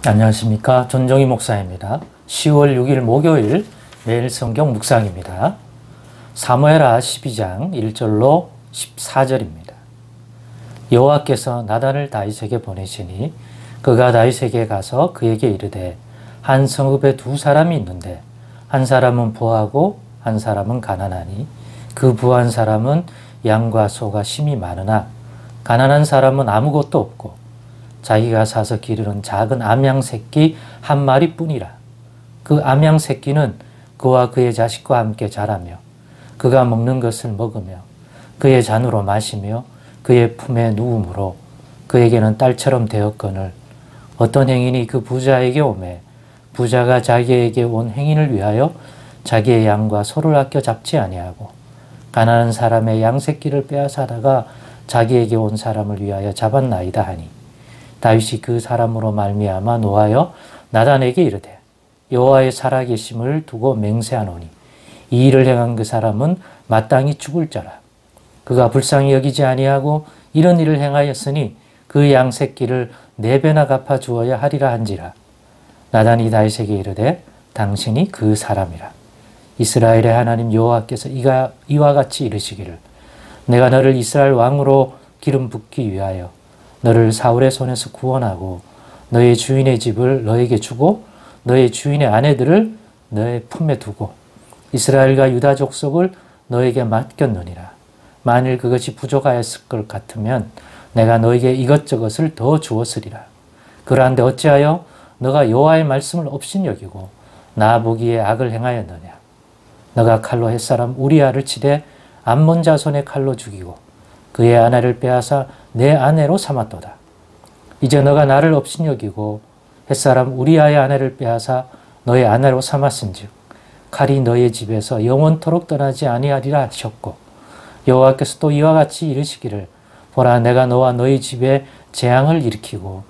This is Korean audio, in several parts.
안녕하십니까. 전종희 목사입니다. 10월 6일 목요일 매일 성경 묵상입니다. 사무엘하 12장 1절로 14절입니다. 여호와께서 나단을 다윗에게 보내시니 그가 다윗에게 가서 그에게 이르되 한 성읍에 두 사람이 있는데 한 사람은 부하고 한 사람은 가난하니 그 부한 사람은 양과 소가 심히 많으나 가난한 사람은 아무것도 없고 자기가 사서 기르는 작은 암양 새끼 한 마리뿐이라. 그 암양 새끼는 그와 그의 자식과 함께 자라며 그가 먹는 것을 먹으며 그의 잔으로 마시며 그의 품에 누움으로 그에게는 딸처럼 되었거늘 어떤 행인이 그 부자에게 오매 부자가 자기에게 온 행인을 위하여 자기의 양과 소를 아껴 잡지 아니하고 가난한 사람의 양 새끼를 빼앗아다가 자기에게 온 사람을 위하여 잡았나이다 하니 다윗이 그 사람으로 말미암아 노하여 나단에게 이르되 여호와의 살아계심을 두고 맹세하노니 이 일을 행한 그 사람은 마땅히 죽을 자라. 그가 불쌍히 여기지 아니하고 이런 일을 행하였으니 그 양 새끼를 4배나 갚아 주어야 하리라 한지라. 나단이 다윗에게 이르되 당신이 그 사람이라. 이스라엘의 하나님 여호와께서 이와 같이 이르시기를 내가 너를 이스라엘 왕으로 기름 붓기 위하여 너를 사울의 손에서 구원하고 너의 주인의 집을 너에게 주고 너의 주인의 아내들을 너의 품에 두고 이스라엘과 유다 족속을 너에게 맡겼느니라. 만일 그것이 부족하였을 것 같으면 내가 너에게 이것저것을 더 주었으리라. 그러한데 어찌하여 너가 여호와의 말씀을 업신여기고 나 보기에 악을 행하였느냐. 너가 칼로 햇사람 우리아를 치되 암몬 자손의 칼로 죽이고 그의 아내를 빼앗아 내 아내로 삼았도다. 이제 너가 나를 업신여기고 햇사람 우리아의 아내를 빼앗아 너의 아내로 삼았은즉 칼이 너의 집에서 영원토록 떠나지 아니하리라 하셨고 여호와께서 또 이와 같이 이르시기를 보라 내가 너와 너희 집에 재앙을 일으키고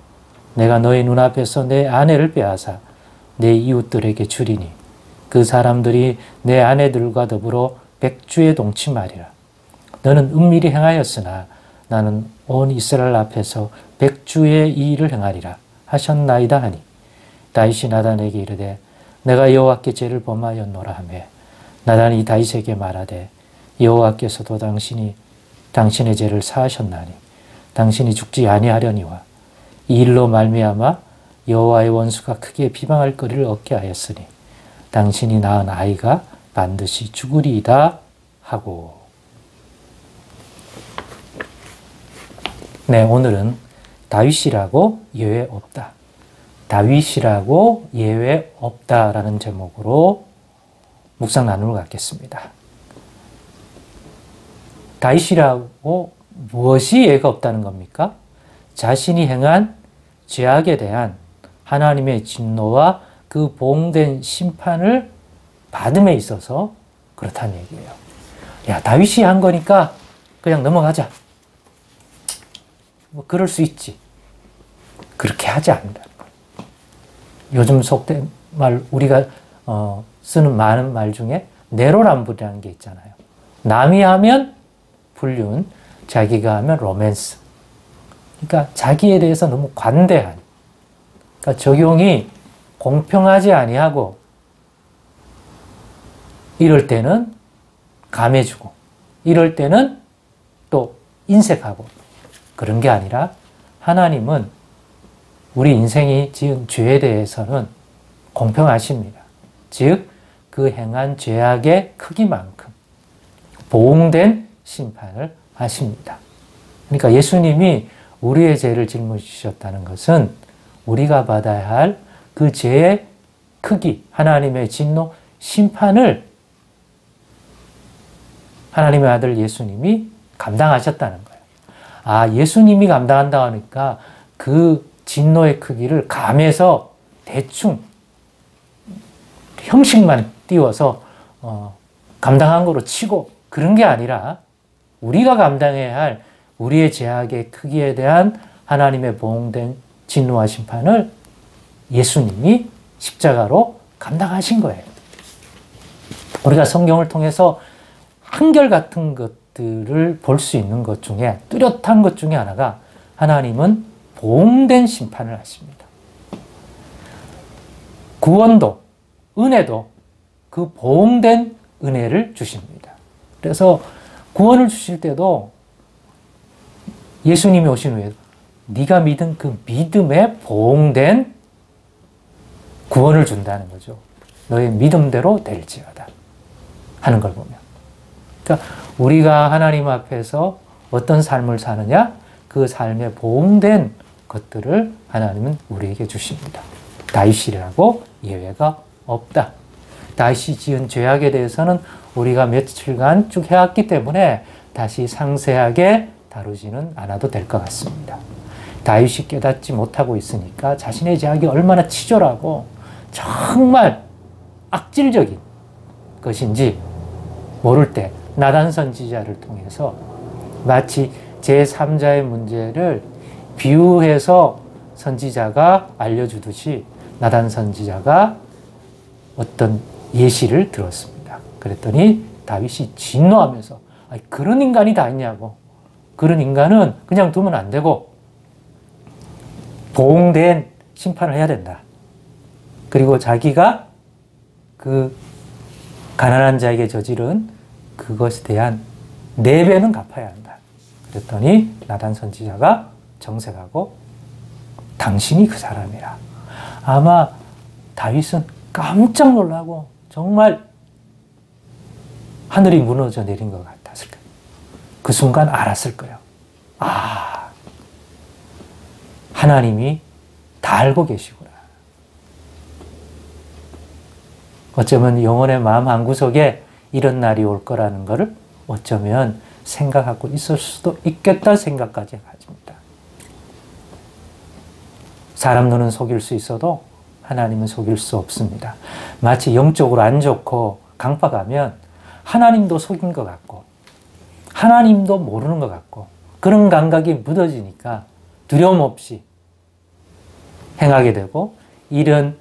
내가 너의 눈앞에서 내 아내를 빼앗아 내 이웃들에게 주리니 그 사람들이 내 아내들과 더불어 백주에 동침하리라. 너는 은밀히 행하였으나 나는 온 이스라엘 앞에서 백주의 이 일을 행하리라 하셨나이다 하니 다윗이 나단에게 이르되 내가 여호와께 죄를 범하였노라 하며 나단이 다윗에게 말하되 여호와께서도 당신의 죄를 사하셨나니 당신이 죽지 아니하려니와 이 일로 말미암아 여호와의 원수가 크게 비방할 거리를 얻게 하였으니 당신이 낳은 아이가 반드시 죽으리이다 하고. 네, 오늘은 다윗이라고 예외 없다. 다윗이라고 예외 없다라는 제목으로 묵상 나누러 가겠습니다. 다윗이라고 무엇이 예외가 없다는 겁니까? 자신이 행한 죄악에 대한 하나님의 진노와 그 보응된 심판을 받음에 있어서 그렇다는 얘기예요. 야, 다윗이 한 거니까 그냥 넘어가자. 뭐 그럴 수 있지. 그렇게 하지 않는다는 거예요. 요즘 속된 말 우리가 쓰는 많은 말 중에 내로남불이라는 게 있잖아요. 남이 하면 불륜, 자기가 하면 로맨스. 그러니까 자기에 대해서 너무 관대한. 그러니까 적용이 공평하지 아니하고 이럴 때는 감해주고 이럴 때는 또 인색하고 그런 게 아니라 하나님은 우리 인생이 지은 죄에 대해서는 공평하십니다. 즉, 그 행한 죄악의 크기만큼 보응된 심판을 하십니다. 그러니까 예수님이 우리의 죄를 짊어지셨다는 것은 우리가 받아야 할 그 죄의 크기, 하나님의 진노, 심판을 하나님의 아들 예수님이 감당하셨다는 거예요. 아, 예수님이 감당한다고 하니까 그 진노의 크기를 감해서 대충 형식만 띄워서 감당한 거로 치고 그런 게 아니라 우리가 감당해야 할 우리의 죄악의 크기에 대한 하나님의 보응된 진노와 심판을 예수님이 십자가로 감당하신 거예요. 우리가 성경을 통해서 한결같은 것들을 볼 수 있는 것 중에 뚜렷한 것 중에 하나가 하나님은 보응된 심판을 하십니다. 구원도, 은혜도 그 보응된 은혜를 주십니다. 그래서 구원을 주실 때도 예수님이 오신 후에 네가 믿은 그 믿음에 보응된 구원을 준다는 거죠. 너의 믿음대로 될지어다 하는 걸 보면. 그러니까 우리가 하나님 앞에서 어떤 삶을 사느냐, 그 삶에 보응된 것들을 하나님은 우리에게 주십니다. 다윗이라고 예외가 없다. 다윗이 지은 죄악에 대해서는 우리가 며칠간 쭉 해왔기 때문에 다시 상세하게 다루지는 않아도 될 것 같습니다. 다윗이 깨닫지 못하고 있으니까 자신의 죄악이 얼마나 치졸하고 정말 악질적인 것인지 모를 때 나단 선지자를 통해서 마치 제3자의 문제를 비유해서 선지자가 알려주듯이 나단 선지자가 어떤 예시를 들었습니다. 그랬더니 다윗이 진노하면서 그런 인간이 다 있냐고. 그런 인간은 그냥 두면 안 되고 보응된 심판을 해야 된다. 그리고 자기가 그 가난한 자에게 저지른 그것에 대한 4배는 갚아야 한다. 그랬더니 나단 선지자가 정색하고 당신이 그 사람이라. 아마 다윗은 깜짝 놀라고 정말 하늘이 무너져 내린 것 같았을 거예요. 그 순간 알았을 거예요. 아, 하나님이 다 알고 계시구나. 어쩌면 영혼의 마음 한구석에 이런 날이 올 거라는 것을 어쩌면 생각하고 있을 수도 있겠다 생각까지 가집니다. 사람 눈은 속일 수 있어도 하나님은 속일 수 없습니다. 마치 영적으로 안 좋고 강박하면 하나님도 속인 것 같고 하나님도 모르는 것 같고 그런 감각이 묻어지니까 두려움 없이 행하게 되고 이런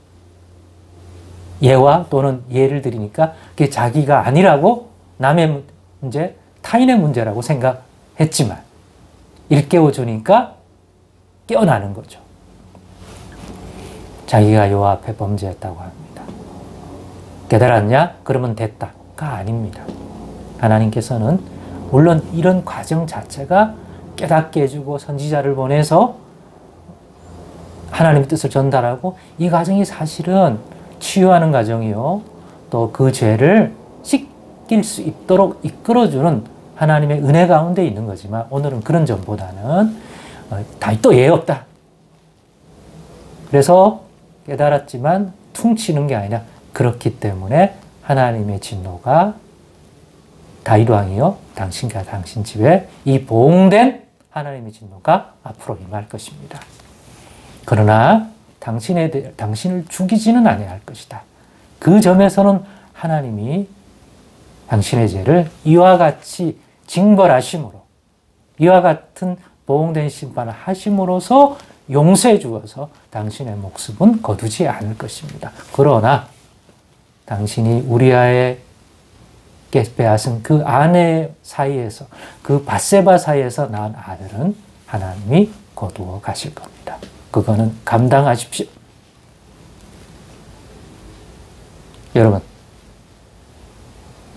예와 또는 예를 들으니까 그게 자기가 아니라고 남의 문제, 타인의 문제라고 생각했지만 일깨워주니까 깨어나는 거죠. 자기가 여호와 앞에 범죄했다고 합니다. 깨달았냐? 그러면 됐다가 아닙니다. 하나님께서는 물론 이런 과정 자체가 깨닫게 해주고 선지자를 보내서 하나님의 뜻을 전달하고 이 과정이 사실은 치유하는 과정이요. 또 그 죄를 씻길 수 있도록 이끌어주는 하나님의 은혜 가운데 있는 거지만 오늘은 그런 점보다는 다윗도 예외 없다. 그래서 깨달았지만 퉁치는 게 아니라 그렇기 때문에 하나님의 진노가 다윗 왕이요 당신과 당신 집에 이 보응된 하나님의 진노가 앞으로 임할 것입니다. 그러나 당신을 죽이지는 아니할 것이다. 그 점에서는 하나님이 당신의 죄를 이와 같이 징벌하심으로 이와 같은 보응된 심판을 하심으로써 용서해 주어서 당신의 목숨은 거두지 않을 것입니다. 그러나 당신이 우리아에게 빼앗은 그 아내 사이에서 그 밧세바 사이에서 낳은 아들은 하나님이 거두어 가실 겁니다. 그거는 감당하십시오. 여러분,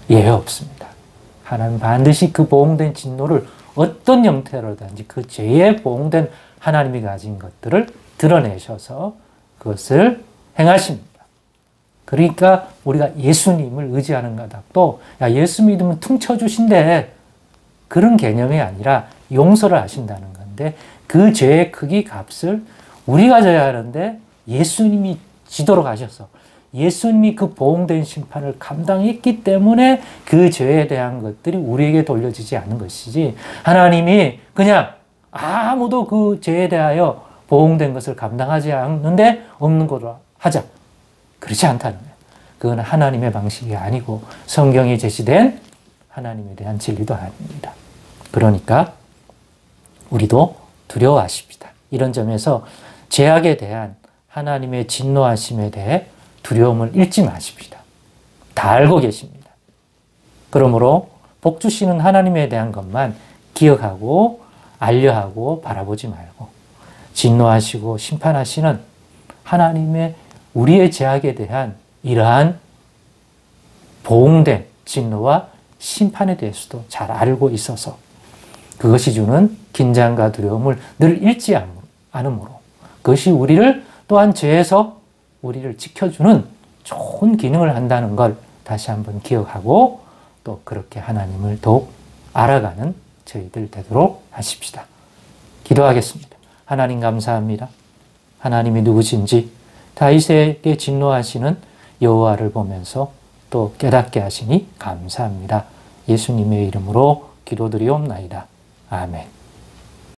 예외 없습니다. 하나님 반드시 그 보응된 진노를 어떤 형태로든지 그 죄에 보응된 하나님이 가진 것들을 드러내셔서 그것을 행하십니다. 그러니까 우리가 예수님을 의지하는 까닭도 예수 믿으면 퉁쳐주신대 그런 개념이 아니라 용서를 하신다는 건데 그 죄의 크기 값을 우리가 져야 하는데 예수님이 지도록 하셔서 예수님이 그 보응된 심판을 감당했기 때문에 그 죄에 대한 것들이 우리에게 돌려지지 않는 것이지 하나님이 그냥 아무도 그 죄에 대하여 보응된 것을 감당하지 않는데 없는 것으로 하자. 그렇지 않다는 거예요. 그건 하나님의 방식이 아니고 성경에 제시된 하나님에 대한 진리도 아닙니다. 그러니까 우리도 두려워하십니다. 이런 점에서 죄악에 대한 하나님의 진노하심에 대해 두려움을 잃지 마십시다. 다 알고 계십니다. 그러므로 복 주시는 하나님에 대한 것만 기억하고 알려하고 바라보지 말고 진노하시고 심판하시는 하나님의 우리의 죄악에 대한 이러한 보응된 진노와 심판에 대해서도 잘 알고 있어서 그것이 주는 긴장과 두려움을 늘 잃지 않으므로 그것이 우리를 또한 죄에서 우리를 지켜주는 좋은 기능을 한다는 걸 다시 한번 기억하고 또 그렇게 하나님을 더욱 알아가는 저희들 되도록 하십시다. 기도하겠습니다. 하나님 감사합니다. 하나님이 누구신지 다윗에게 진노하시는 여호와를 보면서 또 깨닫게 하시니 감사합니다. 예수님의 이름으로 기도드리옵나이다. 아멘.